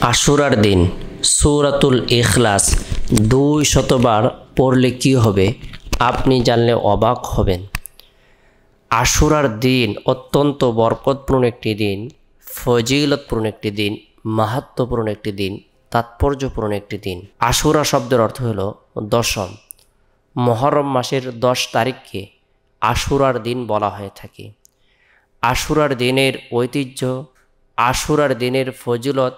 আশুরার দিন সূরাতুল ইখলাস 200 বার পড়লে কি হবে আপনি জানলে অবাক হবেন। আশুরার দিন অত্যন্ত বরকতপূর্ণ একটি দিন, ফজিলতপূর্ণ একটি দিন, মাহাত্ম্যপূর্ণ একটি দিন, তাৎপর্যপূর্ণ একটি দিন। আশুরা শব্দের অর্থ হলো দশম। মুহররম মাসের 10 তারিখকে আশুরার দিন বলা হয়ে থাকে। আশুরার দিনের ঐতিহ্য, আশুরার দিনের ফজিলত,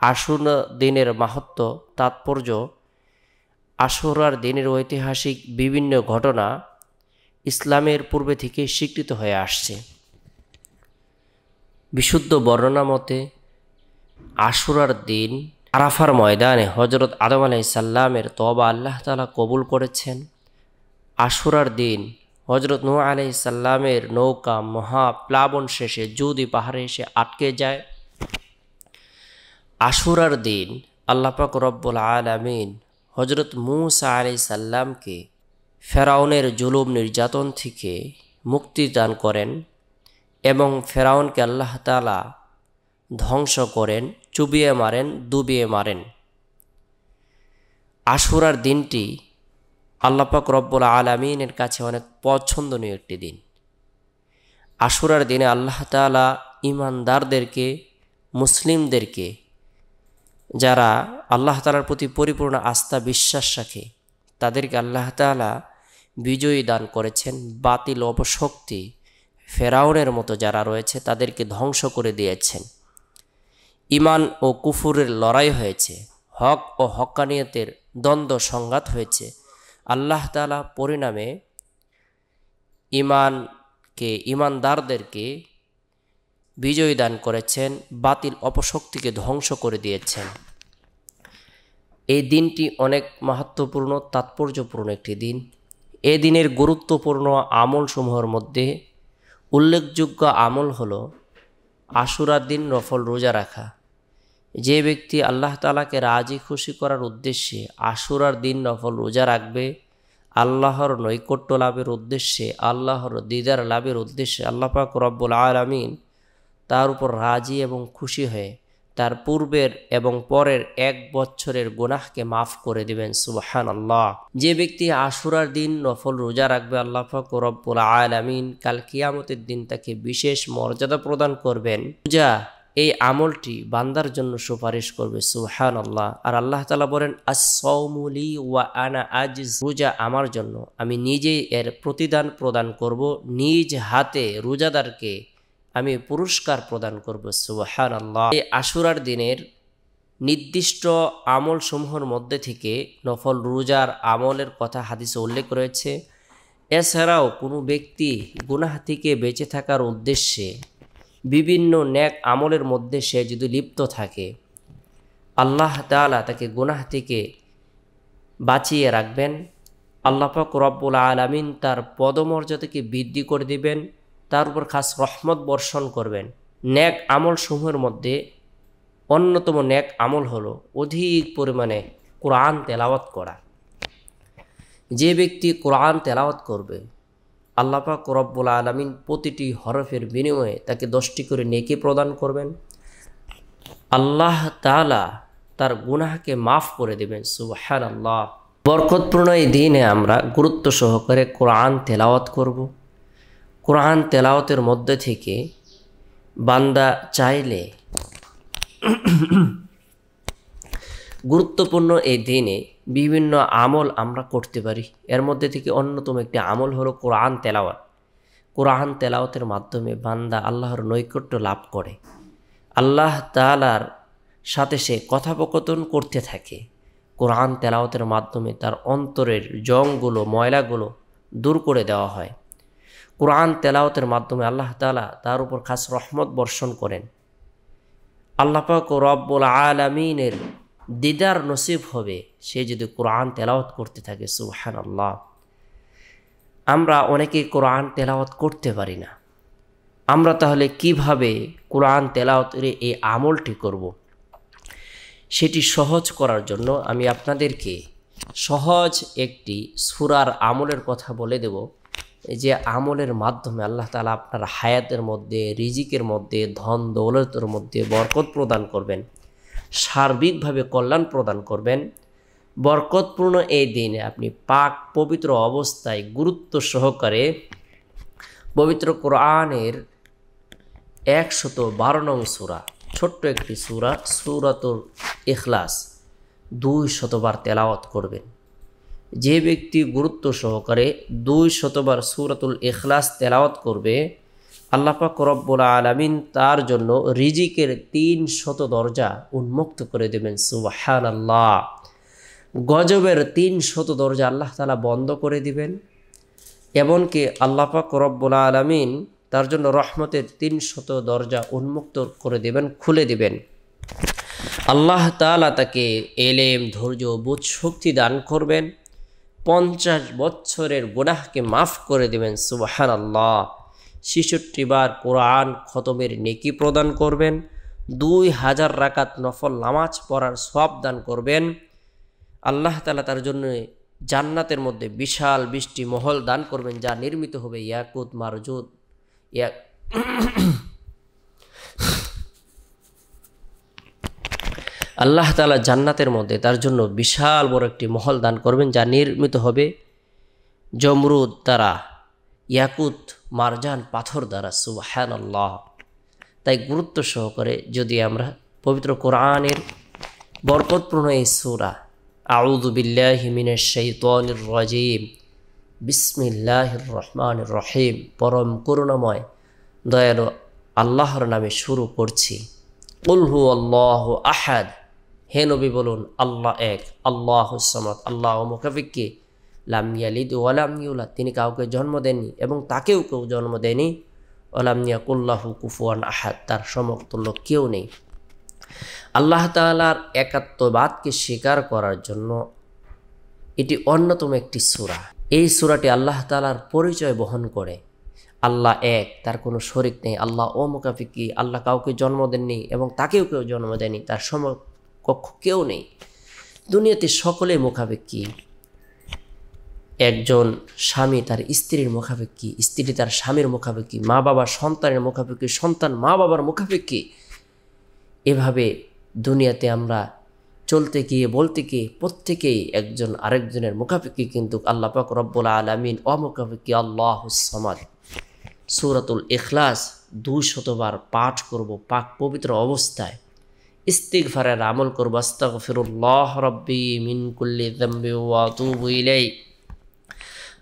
আশুরা দিনের মাহাত্ম্য, তাৎপর্য, আশুরার দিনের ঐতিহাসিক বিভিন্ন ঘটনা ইসলামের পূর্বে থেকে স্বীকৃত হয়ে আসছে। বিশুদ্ধ বর্ণনা মতে আশুরার দিন আরাফার ময়দানে হযরত আদম আলাইহিস সালামের তওবা আল্লাহ তাআলা কবুল করেছেন। আশুরার দিন হযরত নূহ আলাইহিস সালামের নৌকা মহাপ্লাবন শেষে জুদি পাহাড়ে এসে আটকে যায়। আশুরার দিন আল্লাহ পাক রব্বুল আলামিন হযরত মূসা আলাইহিস সালামকে ফেরাউনের জুলুম নির্যাতন থেকে মুক্তি দান করেন এবং ফেরাউনকে আল্লাহ তাআলা ধ্বংস করেন, চুবিয়ে মারেন, ডুবিয়ে মারেন। আশুরার দিনটি আল্লাহ পাক রব্বুল আলামিনের কাছে অনেক পছন্দনীয় একটি দিন। আশুরার দিনে আল্লাহ তাআলা ঈমানদারদেরকে, মুসলিমদেরকে, যারা আল্লাহ তাআলার প্রতি পরিপূর্ণ আস্থা বিশ্বাস রাখে তাদেরকে আল্লাহ তাআলা বিজয়ী দান করেছেন। বাতিল অপশক্তি ফেরাউনের মতো যারা রয়েছে তাদেরকে ধ্বংস করে দিয়েছেন। ঈমান ও কুফুরের লড়াই হয়েছে, হক ও হক্কানিয়তের দ্বন্দ্ব সংঘাত হয়েছে। আল্লাহ তাআলা পরিণামে ঈমানদারদেরকে বিজয় দান করেছেন, বাতিল অপশক্তিকে ধ্বংস করে দিয়েছেন। এই দিনটি অনেক মাহাত্ম্যপূর্ণ, তাৎপর্যপূর্ণ একটি দিন। এই দিনের গুরুত্বপূর্ণ আমলসমূহের মধ্যে উল্লেখযোগ্য আমল হলো আশুরার দিন নফল রোজা রাখা। যে ব্যক্তি আল্লাহ তাআলাকে রাজি খুশি করার উদ্দেশ্যে আশুরার দিন নফল রোজা রাখবে, আল্লাহর নৈকট্য লাভের উদ্দেশ্যে, আল্লাহর দিদার লাভের উদ্দেশ্যে আল্লাহ পাক রব্বুল আলামিন তার উপর রাজি এবং খুশি হয়ে তার পূর্বের এবং পরের 1 বছরের গুনাহকে মাফ করে দিবেন। সুবহানাল্লাহ। যে ব্যক্তি আশুরার দিন নফল রোজা রাখবে, আল্লাহ পাক রব্বুল আলামিন কাল কিয়ামতের দিন তাকে বিশেষ মর্যাদা প্রদান করবেন। রোজা এই আমলটি বান্দার জন্য সুপারিশ করবে। সুবহানাল্লাহ। আর আল্লাহ তাআলা বলেন, আস-সাওমু লি ওয়া আনা আজিজ, রোজা আমার জন্য, আমি নিজেই এর প্রতিদান প্রদান করব, নিজ হাতে রোজাদারকে আমি পুরস্কার প্রদান করব। সুবহানাল্লাহ। এই আশুরার দিনের নির্দিষ্ট আমল সমূহের মধ্যে থেকে নফল রোজার আমলের কথা হাদিসে উল্লেখ রয়েছে। এছাড়াও কোনো ব্যক্তি গুনাহ থেকে বেঁচে থাকার উদ্দেশ্যে বিভিন্ন নেক আমলের মধ্যে সে যদি লিপ্ত থাকে, আল্লাহ তাআলা তাকে গুনাহ থেকে বাঁচিয়ে রাখবেন। আল্লাহ পাক রব্বুল আলামিন তার পদমর্যাদাকে বৃদ্ধি করে দিবেন, তার উপর খাস রহমত বর্ষণ করবেন। নেক আমল সমূহের মধ্যে অন্যতম নেক আমল হলো অধিক পরিমাণে কোরআন তেলাওয়াত করা। যে ব্যক্তি কোরআন তেলাওয়াত করবে, আল্লাহ পাক রব্বুল আলামিন প্রতিটি হরফের বিনিময়ে তাকে 10টি করে নেকি প্রদান করবেন। আল্লাহ তাআলা তার গুনাহকে মাফ করে দেবেন। সুবহানাল্লাহ। বরকতপূর্ণ এই দিনে আমরা গুরুত্ব সহকারে কোরআন তেলাওয়াত করব। কোরআন তেলাওয়াতের মধ্যে থেকে বান্দা চাইলে গুরুত্বপূর্ণ এই দিনে বিভিন্ন আমল আমরা করতে পারি। এর মধ্যে থেকে অন্যতম একটি আমল হলো কোরআন তেলাওয়াত। কোরআন তেলাওয়াতের মাধ্যমে বান্দা আল্লাহর নৈকট্য লাভ করে, আল্লাহ তাআলার সাথে সে কথোপকথন করতে থাকে। কোরআন তেলাওয়াতের মাধ্যমে তার অন্তরের জংগুলো, ময়লাগুলো দূর করে দেওয়া হয়। কোরআন তেলাওয়াতের মাধ্যমে আল্লাহ তাআলা তার উপর খাস রহমত বর্ষণ করেন। আল্লাহ পাক রব্বুল আলামিনের দিদার নসিব হবে সে যদি কোরআন তেলাওয়াত করতে থাকে। সুবহানাল্লাহ। আমরা অনেকেই কোরআন তেলাওয়াত করতে পারি না। আমরা তাহলে কিভাবে কোরআন তেলাওয়াতের এই আমলটি করব? সেটি সহজ করার জন্য আমি আপনাদেরকে সহজ একটি সূরার আমলের কথা বলে দেব, যে আমলের মাধ্যমে আল্লাহ তাআলা আপনার হায়াতের মধ্যে, রিজিকের মধ্যে, ধন দৌলতের মধ্যে বরকত প্রদান করবেন। সার্বিকভাবে কল্যাণ প্রদান করবেন। বরকতপূর্ণ এই দিনে আপনি পাক পবিত্র অবস্থায় গুরুত্ব সহকারে পবিত্র কোরআনের 112 নং সূরা, ছোট্ট একটি সূরা, সূরাতুল ইখলাস 200 বার তেলাওয়াত করবেন। যে ব্যক্তি গুরুত্ব সহকারে 200 বার সূরাতুল ইখলাস তেলাওয়াত করবে, আল্লাহ পাক রব্বুল আলামিন তার জন্য রিজিকের 300 দরজা উন্মুক্ত করে দেবেন। সুবহানাল্লাহ। গজবের 300 দরজা আল্লাহ তাআলা বন্ধ করে দিবেন। এমনকি আল্লাহ পাক রব্বুল আলামিন তার জন্য রহমতের 300 দরজা উন্মুক্ত করে দেবেন, খুলে দিবেন। আল্লাহ তাআলা তাকে এলেম, ধৈর্য, বোধ শক্তি দান করবেন। 50 বছরের গুনাহকে মাফ করে দেবেন। সুবহানাল্লাহ। 66 বার কোরআন খতমের নেকি প্রদান করবেন। 2000 রাকাত নফল নামাজ পড়ার সওয়াব দান করবেন। আল্লাহ তাআলা তার জন্য জান্নাতের মধ্যে বিশাল 20টি মহল দান করবেন, যা নির্মিত হবে ইয়াকুত, মারজুদ, আল্লাহ তাআলা জান্নাতের মধ্যে তার জন্য বিশাল বড় একটি মহল দান করবেন, যা নির্মিত হবে জমরুদ দ্বারা, ইয়াকুত, মারজান পাথর দ্বারা। সুবহানাল্লাহ। তাই গুরুত্ব সহকারে যদি আমরা পবিত্র কোরআনের বরকতপূর্ণ এই সূরা আউযু বিল্লাহি মিনাশ শাইতানির রাজিম, বিসমিল্লাহির রহমানির রহিম, পরম করুণাময় দয়ালু আল্লাহর নামে শুরু করছি। কুল হুয়াল্লাহু আহাদ, হে নবী বলুন আল্লাহ এক, আল্লাহুস সামাদ, আল্লাহ মুকাফিক্কি, লাম ইয়ালিদ ওয়া লাম ইউলাদ, তিনি কাউকে জন্ম দেননি এবং তাকেও কেউ জন্ম দেয়নি। ওয়া লাম ইয়াকুল লাহু কুফুয়ান আহাদ, তার সমতুল্য কেউ নেই। আল্লাহ তাআলার একাত্মবাদকে স্বীকার করার জন্য এটি অন্যতম একটি সূরা। এই সূরাটি আল্লাহ তাআলার পরিচয় বহন করে। আল্লাহ এক, তার কোনো শরিক নেই। আল্লাহ অমুকাফিকি, আল্লাহ কাউকে জন্ম দেননি এবং তাকেও কেউ জন্ম দেয়নি, তার সমকক্ষ কেউ নেই। দুনিয়াতে সকলে মুখাপেক্ষী। একজন স্বামী তার স্ত্রীর মুখাপেক্ষী, স্ত্রী তার স্বামীর মুখাপেক্ষী, মা বাবা সন্তানের মুখাপেক্ষী, সন্তান মা বাবার মুখাপেক্ষী। এভাবে দুনিয়াতে আমরা চলতে গিয়ে বলতে গিয়ে প্রত্যেকেই একজন আরেকজনের মুখাপেক্ষী, কিন্তু আল্লাহ পাক রব্বুল আলামিন অমুখাপেক্ষী, আল্লাহুস সামাদ। সূরাতুল ইখলাস 200 বার পাঠ করব পাক পবিত্র অবস্থায়। ইস্তিগফারের আমল করব। আস্তাগফিরুল্লাহ রাব্বি মিন কুল্লি যামবি ওয়া আতুবু ইলাইহি,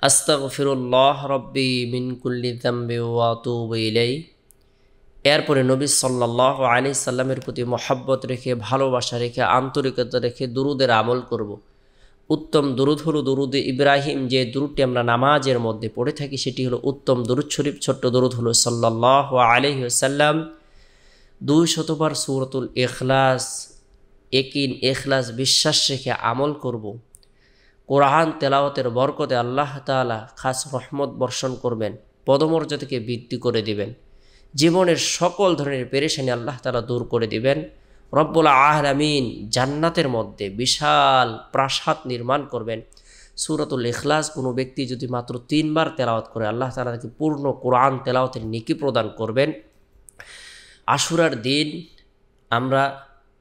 আস্তাগফিরুল্লাহ রাব্বি মিন কুল্লি যামবি ওয়া আতুবু ইলাইহি। এরপরে নবী সাল্লাল্লাহু আলাইহি সাল্লামের প্রতি মহব্বত রেখে, ভালোবাসা রেখে, আন্তরিকতা রেখে দুরুদের আমল করব। উত্তম দুরুদ হলো দুরুদে ইব্রাহিম, যে দুরুদটি আমরা নামাজের মধ্যে পড়ে থাকি সেটি হলো উত্তম দুরুদ শরীফ। ছোট্ট দুরুদ হলো সাল্লাল্লাহু আলাইহি ওয়াসাল্লাম। 200 বার সূরাতুল ইখলাস, ইয়াকিন, ইখলাস, বিশ্বাস রেখে আমল করব। কোরআন তেলাওয়াতের বরকতে আল্লাহ তাআলা খাস রহমত বর্ষণ করবেন, পদমর্যাদাকে বৃদ্ধি করে দিবেন, জীবনের সকল ধরনের পেরেশানি আল্লাহ তাআলা দূর করে দিবেন। রব্বুল আলামিন জান্নাতের মধ্যে বিশাল প্রাসাদ নির্মাণ করবেন। সূরাতুল ইখলাস কোনো ব্যক্তি যদি মাত্র 3 বার তেলাওয়াত করে, আল্লাহ তাআলা তাকে পূর্ণ কোরআন তেলাওয়াতের নেকি প্রদান করবেন। আশুরার দিন আমরা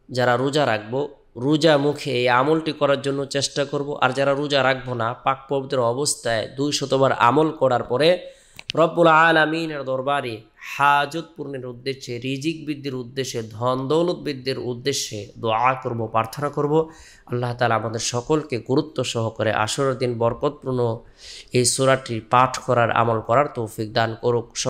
যারা রোজা রাখবো, রোজা মুখে এই আমলটি করার জন্য চেষ্টা করব। আর যারা রোজা রাখবো না, পাক পবিত্র অবস্থায় 200 বার আমল করার পরে রব্বুল আলামিনের দরবারে হাজত পূর্ণের উদ্দেশ্যে, রিজিক বৃদ্ধির উদ্দেশ্যে, ধন দৌলত বৃদ্ধির উদ্দেশ্যে দোয়া করব, প্রার্থনা করব। আল্লাহ তাআলা আমাদের সকলকে গুরুত্ব সহকারে আশুরার দিন বরকতপূর্ণ এই সূরাটি পাঠ করার, আমল করার তৌফিক দান করুক।